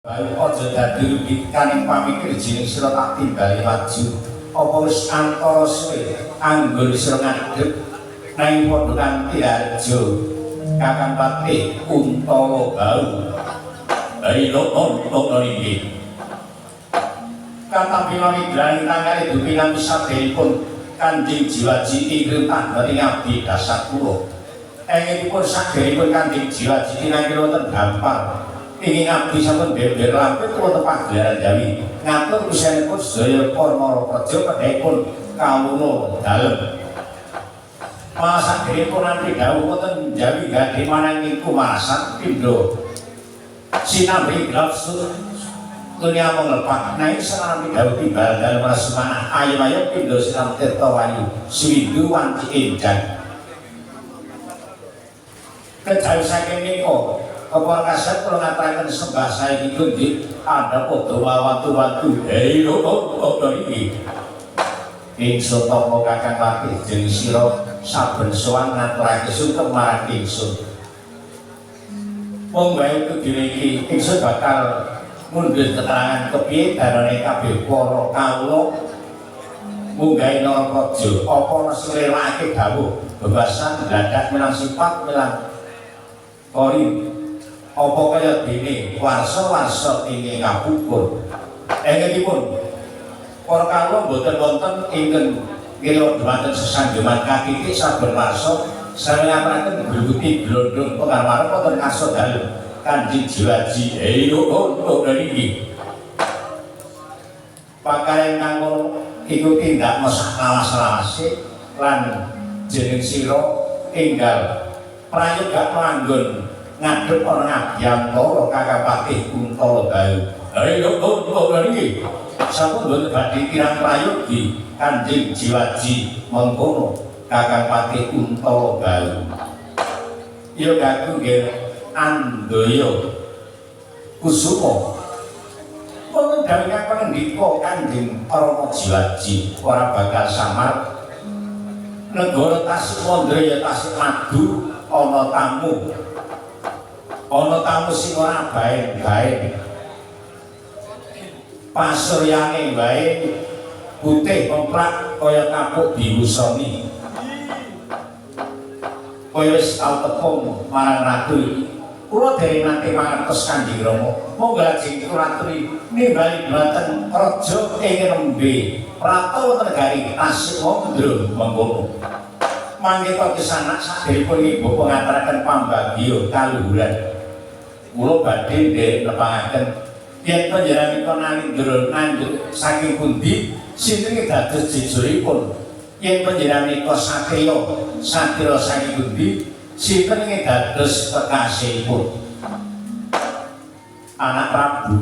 Bayu aja dadi rubikaning pamikir jining sira tak timbali maju. Apa wis antara suwe anggur sira ngadeg nang padha kanthi harjo Kakang Patih Kuntala Bau. Ayo nonton iki. Kata piloni grani tangane dupinan saderipun Kanjeng Jiwaji ingkang tandhani ngabdi dasar kula. Engipun saderipun Kanjeng Jiwaji kinangge wonten gampang. Ingin ngabdi sampun beber lampir kula tepak gelaran Jawi. Ngatur usianipun sedaya Parmara Praja kedhaipun kawula dalem. Malah saderipun nanti dawuh wonten Jawi gadhe mananging kumarasan pindha sinambi glapsu dunia menglepak naik senami dawuh timbal dalem rasmana ayo-ayo pindha sinam tirta wayu swindu wanci enjang. Kejawi saking menika Kepala kasat kalau ngatakan sembah saya ikut di ada foto watu-watu hei lo ini ingsun tomo Kakang Patih jeung sira saben sowan ngaturake sungkem marang ingsun monggo itu diniki ingsun bakal mundur keterangan kepiye darane kabeh para kawula munggahe Narapraja apa nglelake dawuh bebasan dadak menang sifat menang kori apa kaya dene warsa-warsa ingkang kapukur. Enggenipun para kawula boten wonten ingkang kira dhumateng sesanjeman kakiti saben warsa sareng ngapuraken gluguti glondhong pengarep wonten kaso dalem Kanjeng Jiwaji ayo niki. Pakaian kanggo iku tindak mesah lawas-lawase lan jeneng sira enggal prayoga manggon ngadep ana ngabiyantara Kakang Patih Kuntala Bau. Ayo niki. Sampun boten badhe kirang prayogi Kanjeng Jiwaji mengkono Kakang Patih Kuntala Bau. Ya gagu nggih andaya kusuma. Wonten dawuh pangendika Kanjeng Rama Jiwaji ora bakal samar. Negara Tasikmandra ya Tasikmadu ana tamu. Ana tamu sing ora bae-bae. Pasuryane wae putih kemprak kaya kapuk diwusoni. Kaya wis tau tepung marang ratu iki. Kula dereng nate mangertos Kanjeng Rama. Monggo lajeng kula aturi nimbali dhumateng raja ing nembe Prato wonten negari Tasikmandra mengkono. Mangke pisanak saderipun ibu pengaturaken pambagya kaluhuran. Kula badhe nderek nepangaken yen panjenenganipun nalindra nandur saking pundi sinten dados jejuripun yen panjenenganipun satriya saking pundi sinten dados kekasihipun anak Prabu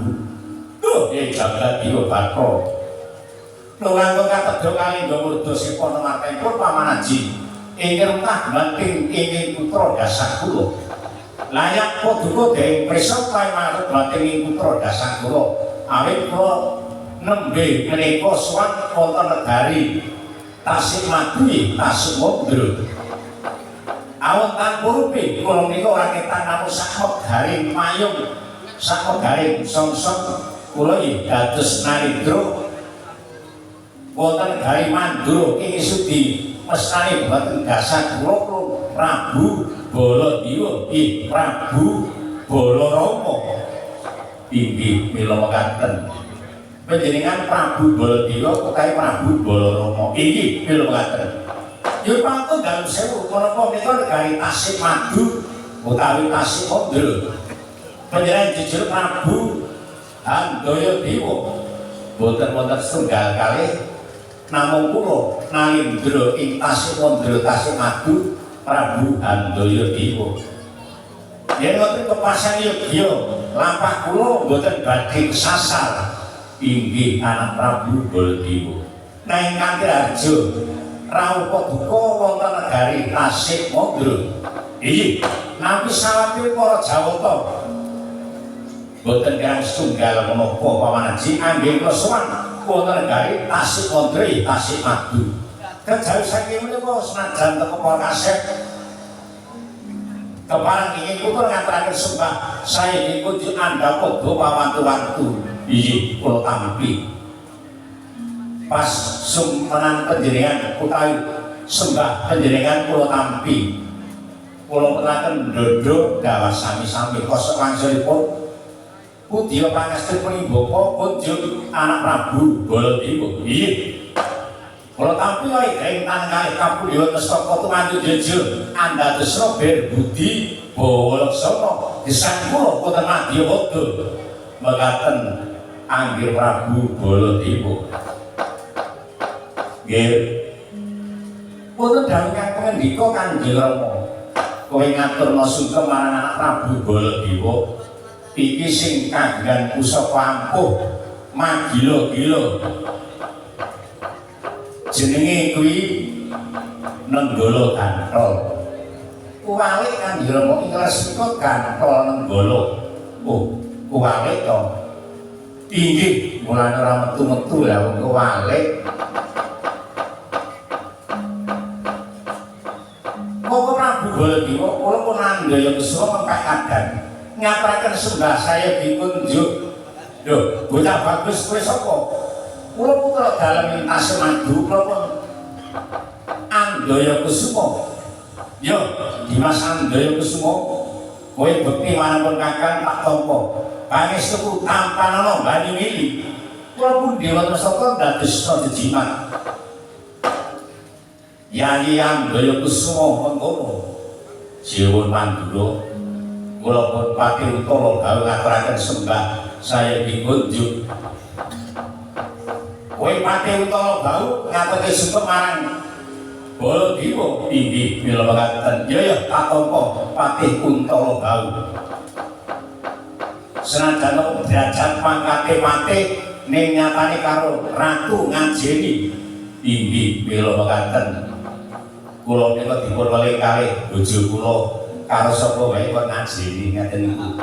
Jagadira Batra nulangkung katedha kalingga murda sipana martempur pamanaji ingkang tah banting ingkang putra dasar kula layak paduka dene prisa pamarep bating putra dasar kula awit kula nembe menika suwat wonten negari Tasikmadu Tasikmandra awon tanpurupe kula menika ora ketan namung sak garing mayung sak garing songsong kula iki dados narendra wonten negari Mandura ing sudi mestani boten dasar kula Prabu Baladewa Prabu Balarama inggih mila mekaten panjenengan Prabu Baladewa utawi Prabu Balarama inggih mila mekaten ya pantun dalem sewu menapa menika negari Tasikmadu utawi Tasikmandra panjenengan jujur Prabu Handayadewa boten wonten setunggal kalih namung kula nalindra ing Tasikmandra Tasikmadu Prabu Handayadewa. Yen wonten kepasan yogya lampah kula boten badhe sasar inggih anak Prabu Baladewa. Nanging kanthi harjo rawuh paduka wonten negari Tasikmandra. Inggih, nampi sawatir para Jawata. Boten kirang setunggal menapa pamanaji anggih kula sowan wonten negari Tasikmandra Tasikmadu. Kejawi saking menika senajan teko para kaset kepareng ingin putra ngaturaken sembah saya dikunjuk anda podo pawantu-wantu iki kula tampi pas sumpenan panjenengan utawi sembah panjenengan kula tampi kula peraken ndodho dawas sami-sami kosok wangsulipun Putih pangestu Pringbaka kunjuk anak Prabu Baladewa. Iya. Kalau tampil wae gawe tangan Kapulya Testaka tumantu jeje andadesna ber budi Balaksana gesang kula Putra Madyawada mekaten anggir Prabu Baladewa. Nggih. Wonten dawuh kang pengendika Kanjeng Rama. Kowe ngaturna sungkem marang anak Prabu Baladewa. Iki sing kagungan pusaka ampuh magila-gila jenenge kuwi Nenggala Gantol kuwalik Kanjeng Rama ing resika Gantol Nenggala kuwalik to inggih mulane ora metu-metu lha wong kuwalik kok Prabu Baladewa kula pun andaya kesana mengkak adan ngaturaken sembah saya dikunjuk. Lho, bocah bagus kowe sapa? Kula putra dalem lintas madu kula pun Andaya Kusuma. Yo, Dimas Andaya Kusuma. Kowe bekti manapun kakang tak tampa. Pangestuku tampanana banyu mili. Kula pun Dewa Tresaka dadosna jejimat. Yayi Andaya Kusuma mengkono. Siwun Mandura kula pun pati utama gawe ngaturaken sembah saya dikunjuk. Kowe pati utama gawe ngaturke sembah marang Baladewa inggih mila mekaten. Ya tak tampa Patih Kuntala gawe. Senajan derajat pangkate Patih ning nyatane karo Ratu Ngajeni inggih mila mekaten. Kula menika dipun weling kalih bojo kula karo sapa wae kok ngajeni ngaten niku.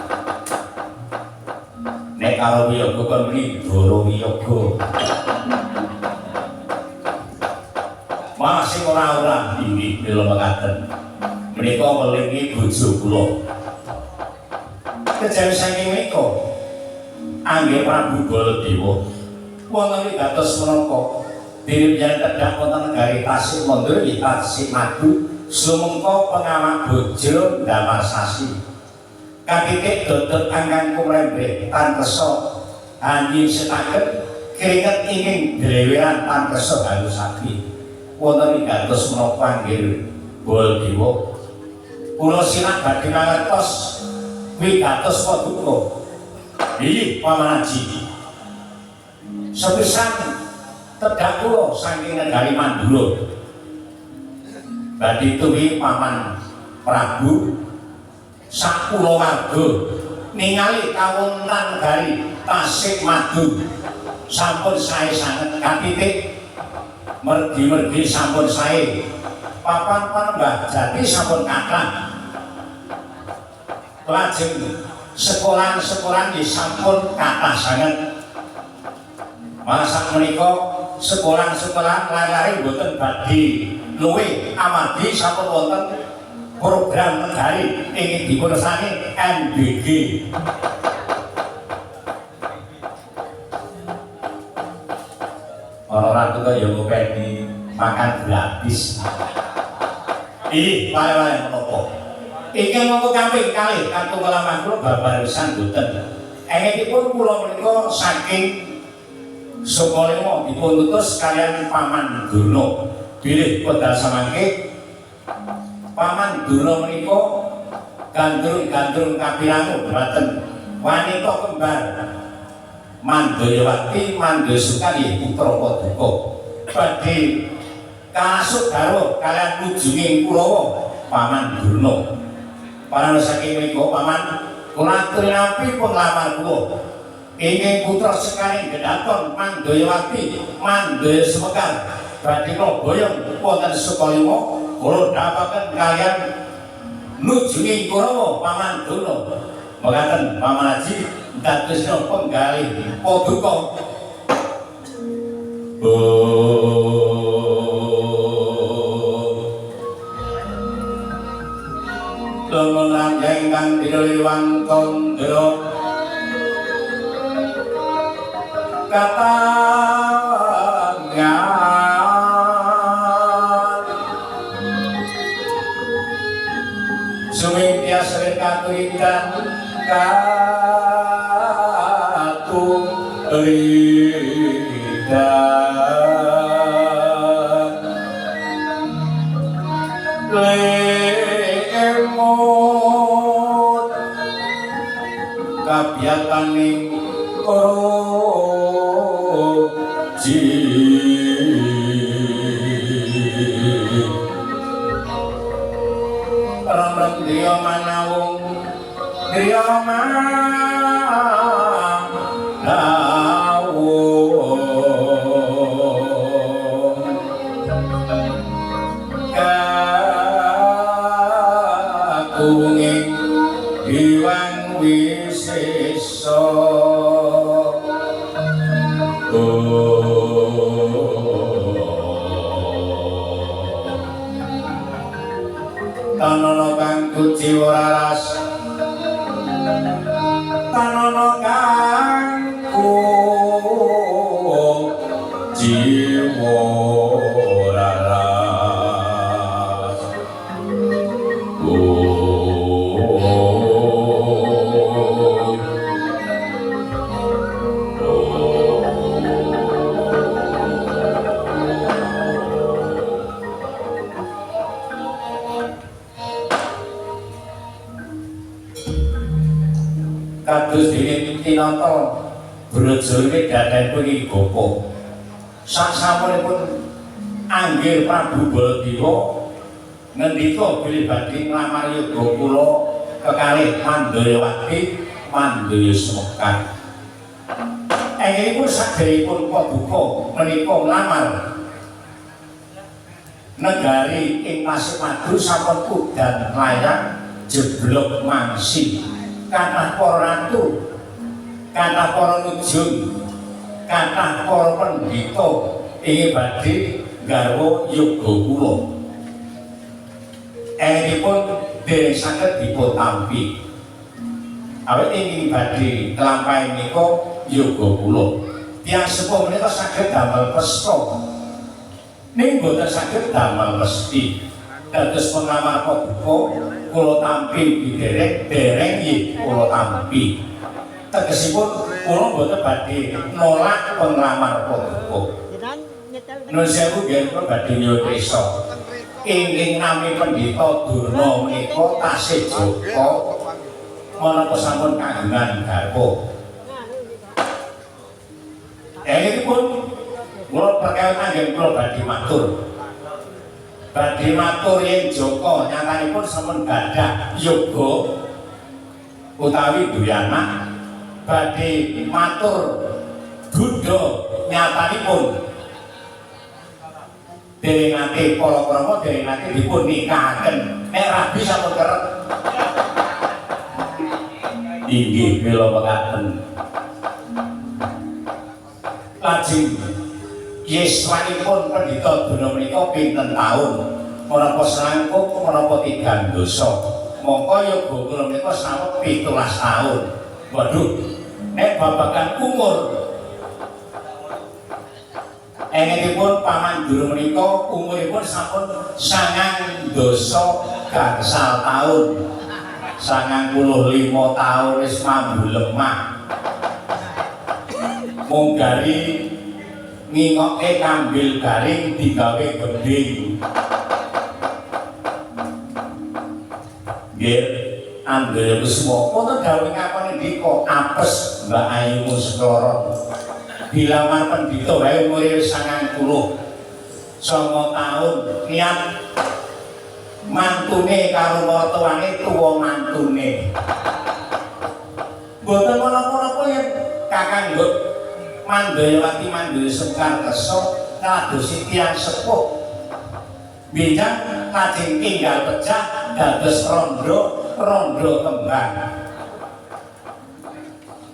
Nek karo wiyaga kon mriki Dara Wiyaga. Masih ora-ora inggih mila mekaten. Menika welingi bojo kula. Kejawi saking menika anggih Prabu Baladewa wonten ing dados menapa dene yen tedhak wonten negari Tasik Mandura nggih Tasik Madu sumengko pengamak bojo ndamar sasi katitik dodot angkang kumrembe tanresa anjing setaket keringet ingin dreweran tanresa halusati wonten ing dados menapa anggih Baladewa kula sinak badhe mangertos kuwi dados paduka iki pamanaji sepisan tedhak kula saking negari Mandura badhe tuwi paman Prabu sak kulawarga ningali kawonten negari Tasik Madu sampun sae sanget katitik mergi-mergi sampun sae papan panembah jati sampun kathah lajeng sekolah-sekolah nggih sampun kathah sanget malah sak menika sekolah-sekolah layare mboten badhe luwih amargi sampun wonten program negari ingin diputusake NBG. Orang tua yang ngopeni makan gratis. Ih, wale-wale menapa? Iki mongko kaping kalih kartu kala kula babarisan boten. Engitipun kula menika saking Sukolemo dipun utus kalian Paman Durna. Bilih pedal samangke Paman Durna menika gandrung-gandrung kapirangu boten wanita kembar Mandayawati Mandayasuka putra Paduka badhe kasuk garwa kalian ujunging Kurawa Paman Durna. Para saking menika Paman kula aturi nampi penglamar kula ingkang putra sekaring Gedaton Mandayawati Mandayasumekar badhe kula boyong wonten Sukolimo kula dapaken kalian nujunging Kurawa Paman Durna. Mekaten Paman Haji dadosna penggalih Paduka. La menang ingkang dirliwang tondro katangan sumingpya sering katuritan lemut kabyataning roji ramrem driya manawung driya Iwang Wisesa Tanana kang kuciwa raras Tanana kang kuciwa raras kados dene tinata brojo iki dadanipun iki gopo sasampunipun anggir Prabu Baladewa ngendika bilih badhe nglamar yoga kula kekalih Mandayawati Mandaya Semekar enggenipun sadèrèngipun paduka menika nglamar negari ing Pasir Madu sampun udan layang jeblok mangsi kathah para ratu, kathah para nujung, kathah para pendhita ingin badhe garwa yoga kula. Enggenipun dereng saged dipuntampi. Awit ingin badhe nglampahi menika yoga kula. Tiyang sepuh menika saged damel pesta. Ning boten saged damel mesti. Dados penglamar paduka kula tampi dereng nggih kula tampi. Tegesipun kula boten badhe nolak penglamar paduka. Nuwun sewu nggih kula badhe nyuwun ingkang nami Pendhita Durna menika tasih Joko menapa sampun kagungan garwa. Enggenipun kula perkawis anggen kula badhe matur. Badhe matur yen Joko nyatanipun sampun gadah yoga utawi duwe anak. Badhe matur Buddha nyatanipun dereng nate para krama dereng nate dipun nikahaken. Nek rabi sampun kerep. Inggih mila mekaten. Lajeng yeswanipun Pendhita Durna menika pinten taun? Menapa selangkung menapa tigang dosa? Mongko yoga kula menika sawet 17 taun. Waduh, nek babagan umur enggenipun Paman Durna menika umuripun sampun 9 dosa gangsal taun. 95 taun wis mambu lemah. Mung gari ngingoke kambil garing digawe gending. Nggih, Andaya Kusuma, wonten dawuh ngapane ndika apes Mbak Ayu Muskara. Dilamar Pendhita wae umure wis 90. 9 taun niat mantune karo martuwane tuwa mantune. Mboten menapa-napa yen Kakang Nduk Mandayawati Mandaya Semekar kersa ngadosi tiyang sepuh. Binjang lajeng enggal pecah dados rondo kembang.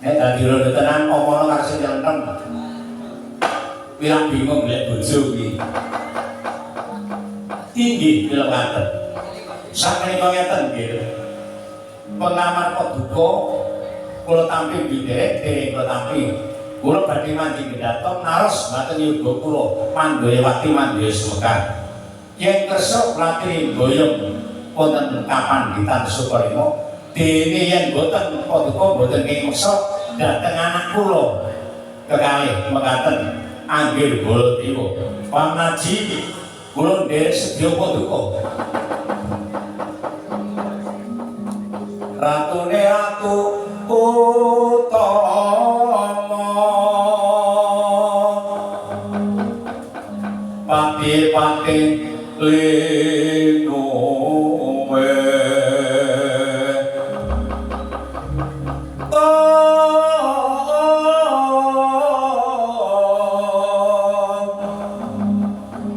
Nek dadi rondo tenan omongno karo sing nyentem. Pirang bingung golek bojo iki. Inggih kula ngaten. Sakmenika ngeten nggih. pengaman paduka kula tampi bidherek dereng kula tampi kula badhe mandi pidato naros mboten yoga kula Pandhayawati Mandaya Semekar yen kersa latri boyong wonten kapan ditan sukarima dene yen boten paduka boten kengsa dhateng anak kula kekalih mekaten anggir Baladewa pamnaji kula nderek sedya paduka Ratune Ratu Utama Pati-pati linuwe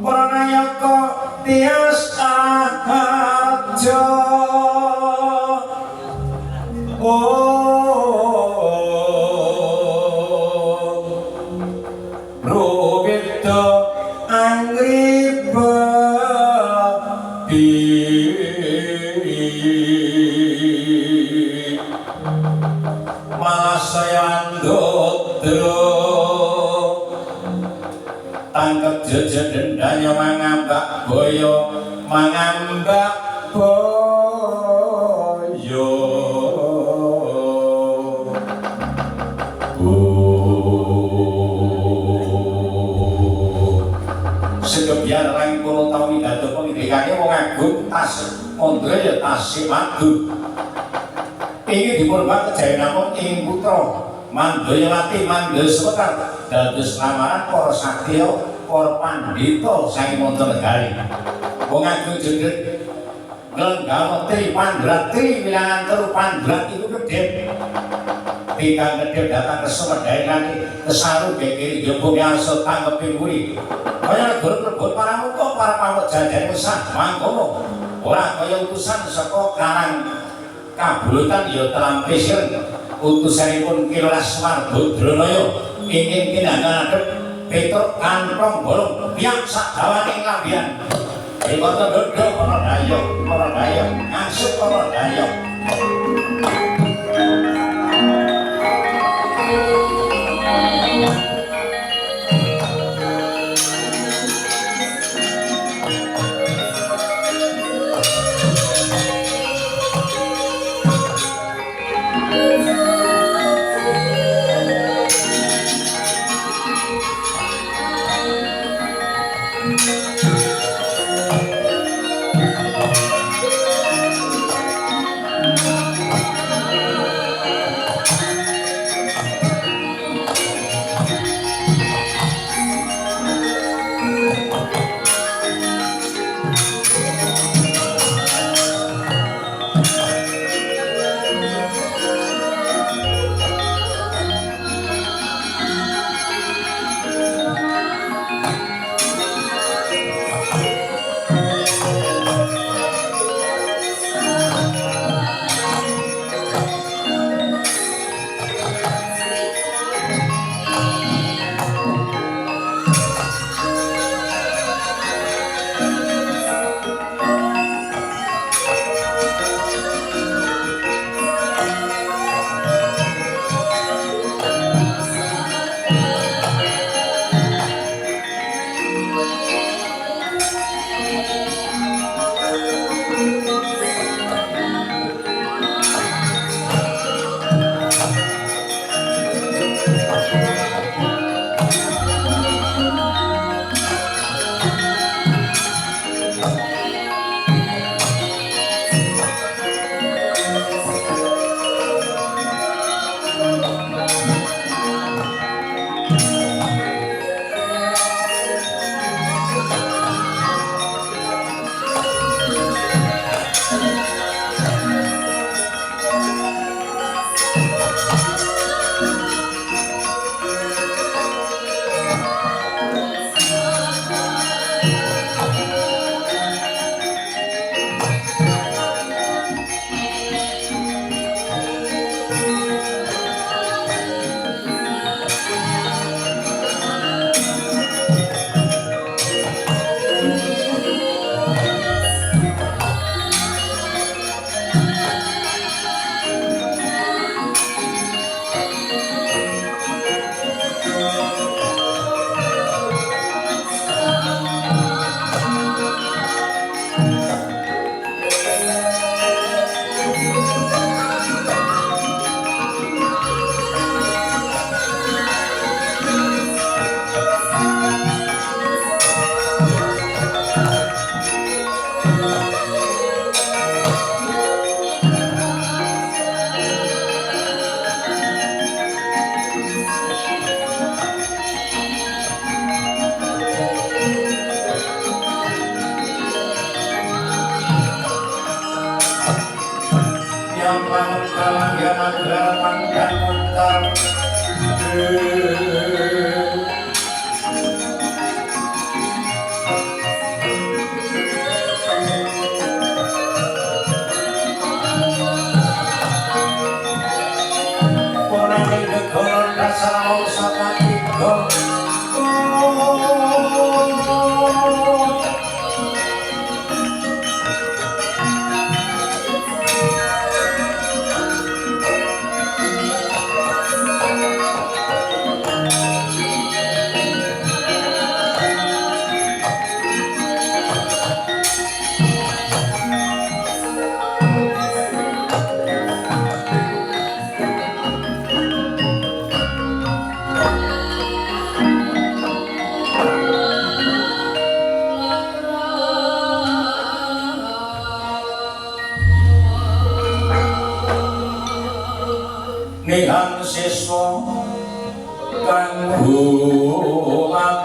Pranayaka tias akaja Rubito angriba Malasayandodro tangkep jeje dendanya mangambak boyo mangambak boyo sekebiar rang kula tau midhato pengidikane wong agung tas mondre ya tasih madu ini dipurba kejayanapun ing putra Mandayawati Mandaya Semekar dados lamaran para satriya para pandhita saking Mancanegari wong agung jeneng Lenggawetri Pandratri wilangan telu Pandrat iku gedhe Tika gedhe datang ke Sumedhae kesaru gekiri jombong yasa tanggeping wuri kaya negara-negara para muka para pamut jajan usan mangkono ora kaya utusan saka Karang Kabulutan ya telampesir utusanipun Kilas Marbodranaya ingin kinangadhep Petruk kantong bolong piyak sadawaning lambian Ikoto dodo para dayok ngangsut para dayok Nihan siswa kang gumatur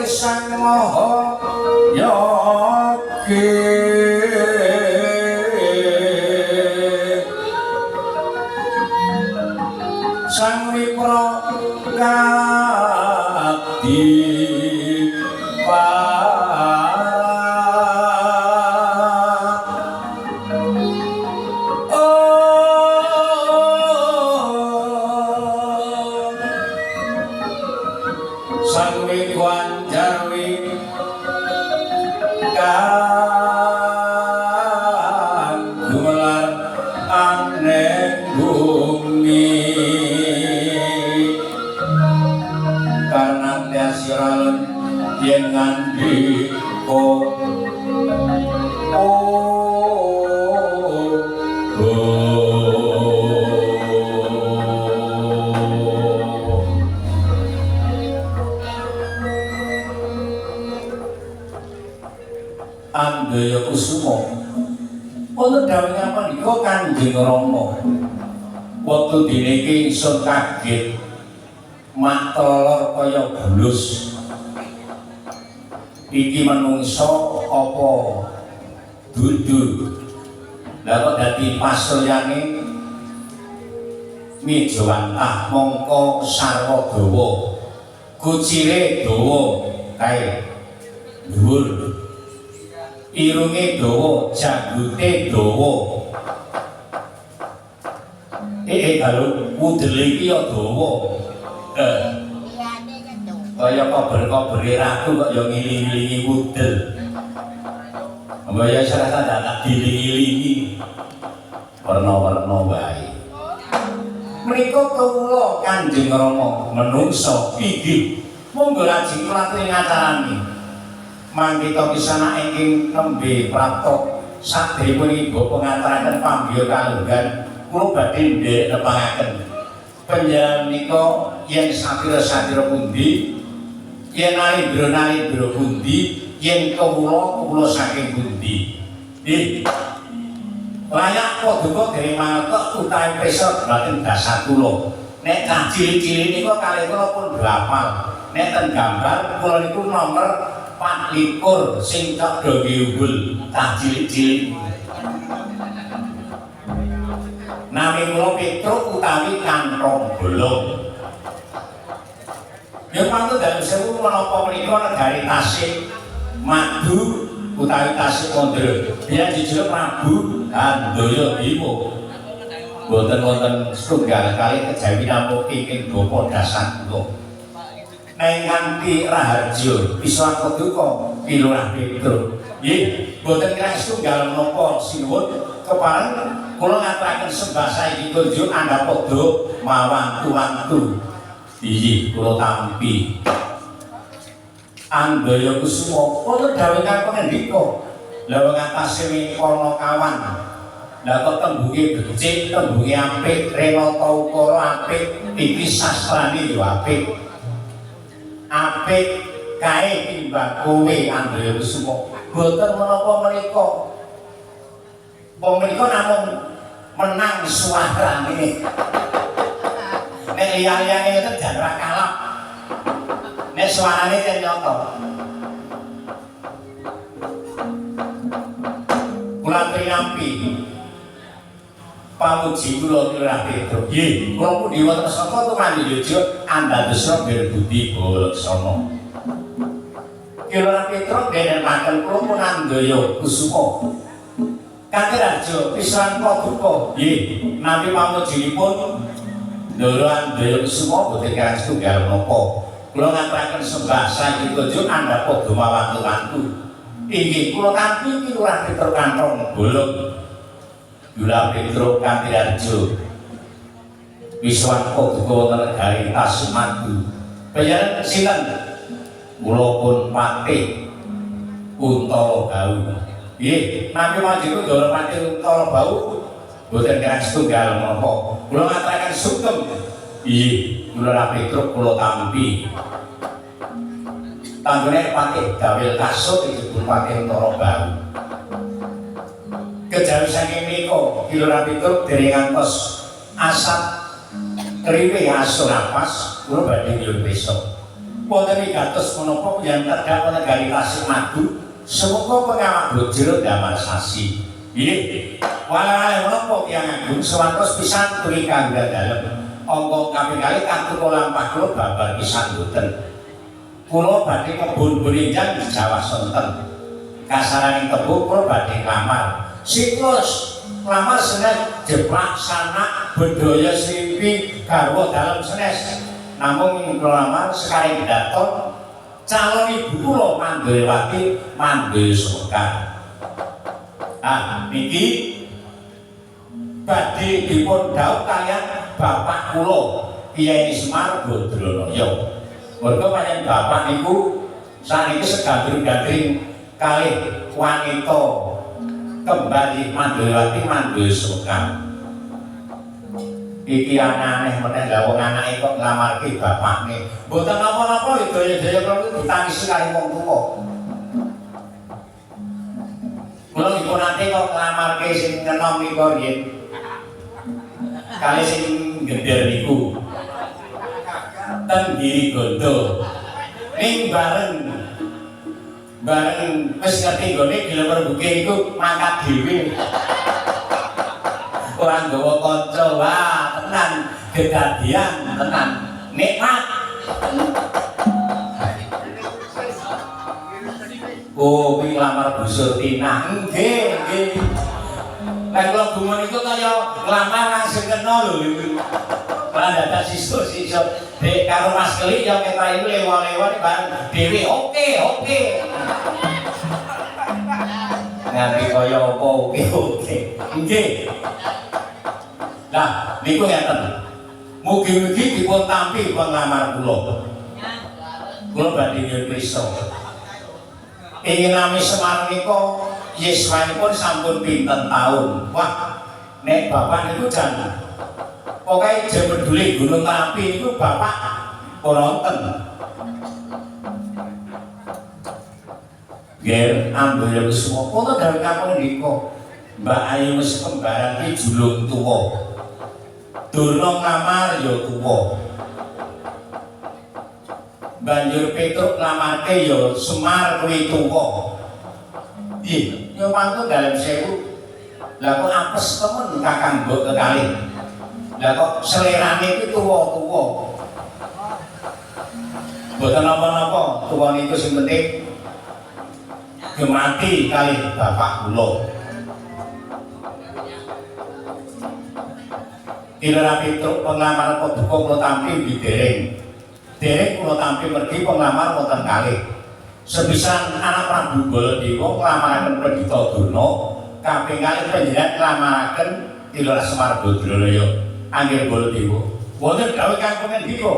Sang Maha Yogi Sang Wipra Ngabdi Sang Wigwan Jarwi kang gumelar aneng bumi karena tiasiran yen ngandika Anggaya Kusuma wonten dawuh ngapandika Kanjeng Rama wektu dene iki ingsun kaget matlor kaya bulus iki manungsa apa dudu lha kok dadi pasoyane mijawantah mongko sarwa dawa kucire dawa kae dhuwur irunge dawa janggute dawa kalau udele iki ya dawa kaya kober-kobere ratu kok ya ngiling-ilingi udel mbaya serasa tak dilingi-lingi warna-warna wae menika kawula Kanjeng Rama menungsa inggih monggo lajeng latri ngacarani mangkita kisana ingkang nembe prapta sadèrèngipun ibu pengaturaken pambiya kalunggan kula badhe ndherek nepangaken panjenengan menika yen satira-satira pundi yen narendra-narendra pundi yen kawula saking pundi nggih layak paduka dereng mangertos utawi prisa boten dasar kula nek cah cilik-cilik nika kalih kula pun hafal nek ten gambar kula niku nomor 24 sing cok doge unggul cah cilik-cilik nami kula Petruk utawi Kantong Bolong ya pantun dalem sewu menapa menika negari Tasik Madu utawi Tasik Mondro biyen dijuluk Prabu Handaya Bima boten wonten setunggal kali kejawi namung ing bapa dasar kula neng nganti Raharjo bisa paduka Pilurah Petruk nggih boten kirang setunggal menapa sinuwun kepareng kula ngaturaken sembah saiki tunjuk andhap padha mawantu-wantu inggih kula tampi Anggaya Kusuma wonten dawuh kang pangendika lha wong atase ana kawan lha kok tembunge becik tembunge apik renata ukara apik iki sastrane yo apik apik kae timbang kowe Anggaya Kusuma boten menapa menika wong menika namung menang suarane nek liya-liyane itu jan ora kalap nek suarane kan nyata kula trinampi pamuji kula Pilurah Petruk nggih kula pundi wonten saka tumandhi yojo andadosna bir budi balaksana Kira Petruk dene makan kula pun andaya kusuma. Kanthi raja pisan paduka. Nggih, nami pamujinipun Ndara andaya kusuma boten kirang setunggal menapa. Kula ngaturaken sembah saking kunjuk andhapa dumawantu-wantu. Inggih kula tampi Kilurah Petruk Kanthong Bolong. Kilurah Petruk kanthi raja Wiswan paduka wonten negari Tasmadu. Bayaran sinten? Kula pun Patih Kuntala Bau. Nggih, nami majiku Ndara Patih Kuntala Bau boten kirang setunggal menapa. Kula ngaturaken sugeng. Nggih, Kilurah Petruk kula tampi. Tanggone Patih Dawil Kasut dijebul Patih Kuntala Bau. Kejawi saking menika Kilurah Petruk dereng ngantos asap riwe asur napas kula badhe nyuwun pirsa. Wonten wigatos menapa yang terdamel negari Tasmadu semoga pengawak bojro damar sasi. Nggih, walane menapa tiyang agung sawantos pisan turi kangge dalem. Angka kaping kalih kanthi lampah kula babar pisan boten. Kula badhe kebun berenjang di Jawa sonten. Kasaraning tebu kula badhe nglamar. Siklus nglamar senes jeplak sanak bedaya simpi garwa dalem senes. Namung nglamar sekaring daton calon ibu kula Manggayawati Manggaya Sekar. Niki badhe dipun dhawuh kaliyan bapak kula Kyai Semar Badranaya. Merga pancen bapak niku saniki segandring-gandring kalih wanita kembali Manggayawati Manggaya Sekar. Iki aneh meneh lha wong anake kok nglamarke bapakne. Mboten napa-napa daya-daya kula ditangisi kali wong tuwa. Kula dipun nate kok nglamarke sing enom niku riyen. Kali sing gender niku. Ten Giri Gondo. Ning bareng wis ngerti gone Gilemer Bukir iku mangkat dhewe. Orang gawa kanca wah tenan kedadian tenan nikmat. Oh kuwi nglamar Bu Surtina. Nggih, nggih. Lah kula gumun iku kaya nglamar langsung kena lho iki. Ora dadak sisuk-sisuk. Dek karo Mas Keli ya ketok iku lewa-lewa bareng dhewe oke. Nganti kaya apa oke. Nggih. Nah, niku ngeten. Mugi-mugi dipun tampi penglamar kula. Kula badhe nyuwun pirsa. Ingin nami Semar nika yuswanipun sampun pinten taun. Wah, nek bapak niku jan pokoke jan peduli Gunung Merapi niku bapak wonten. Nggih, ambil semua foto dari kampung niko. Mbak Ayu wis kembaran iki julung tuwa. Durna nglamar ya tuwa. Banjur Petruk nglamarke ya Semar kuwi tuwa. Nggih, ya mangko dalem sewu. Lah kok apes temen Kakang mbok kekalih. Lah kok selerane iki tuwa-tuwa. Mboten napa-napa, tuwa niku sing penting gemati kalih bapak kula. Kilurah Petruk penglamar paduka kula tampi didereng. Dereng kula tampi mergi penglamar wonten kalih. Sepisan anak Prabu Baladewa nglamaraken Pradita Durna, kaping kalih panjenengan nglamaraken Kilurah Semar Badranaya. Angger Baladewa. Wonten dawuh kang punika